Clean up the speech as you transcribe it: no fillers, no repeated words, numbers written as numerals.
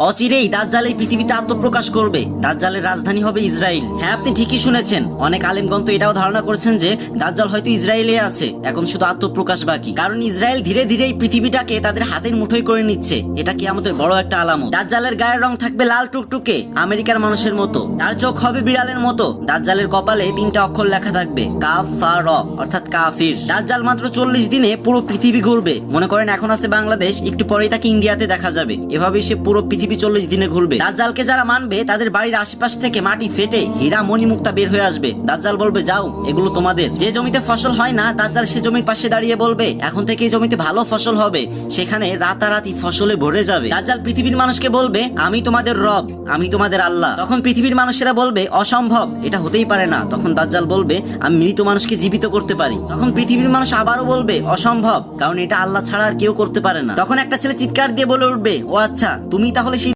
অচিরেই দাজ্জাল এই পৃথিবীতে আত্মপ্রকাশ করবে। দাজ্জালের রাজধানী হবে ইসরায়েল। হ্যাঁ, আপনি ঠিকই শুনেছেন। অনেক আলেমগণ তো এটাও ধারণা করছেন যে দাজ্জাল হয়তো ইসরায়েলে আছে, এখন শুধু আত্মপ্রকাশ বাকি। কারণ ইসরায়েল ধীরে ধীরে এই পৃথিবীটাকে তাদের হাতের মুঠোয় করে নিচ্ছে। এটা কি আমাদের বড় একটা আলামত। দাজ্জালের গায়ের রং থাকবে লাল টুকটুকে, আমেরিকার মানুষের মতো। তার চোখ হবে বিড়ালের মতো। দাজ্জালের কপালে 3টা অক্ষর লেখা থাকবে, কাফ ফা র, অর্থাৎ কাফির। দাজ্জাল মাত্র 40 দিনে পুরো পৃথিবী ঘুরবে। মনে করেন এখন আছে বাংলাদেশ, একটু পরেই তাকে ইন্ডিয়াতে দেখা যাবে। এভাবেই সে পুরো পৃথিবী 40 দিনে ঘুরবে। দাজ্জালকে যারা মানবে তাদের বাড়ির আশেপাশ থেকে মাটি ফেটে হীরা মণিমুক্তা বের হয়ে আসবে। দাজ্জাল বলবে, যাও, এগুলো তোমাদের। যে জমিতে ফসল হয় না, দাজ্জাল সে জমির পাশে দাঁড়িয়ে বলবে, এখন থেকে এই জমিতে ভালো ফসল হবে। সেখানে রাতারাতি ফসলে ভরে যাবে। দাজ্জাল পৃথিবীর মানুষকে বলবে, আমি তোমাদের রব, আমি তোমাদের আল্লাহ। তখন পৃথিবীর মানুষেরা বলবে, অসম্ভব, এটা হতেই পারে না। তখন দাজ্জাল বলবে, আমি মৃত মানুষকে জীবিত করতে পারি। তখন পৃথিবীর মানুষ আবারও বলবে, অসম্ভব, কারণ এটা আল্লাহ ছাড়া আর কেউ করতে পারে না। তখন একটা ছেলে চিৎকার দিয়ে বলে উঠবে, ও আচ্ছা, তুমি তাহলে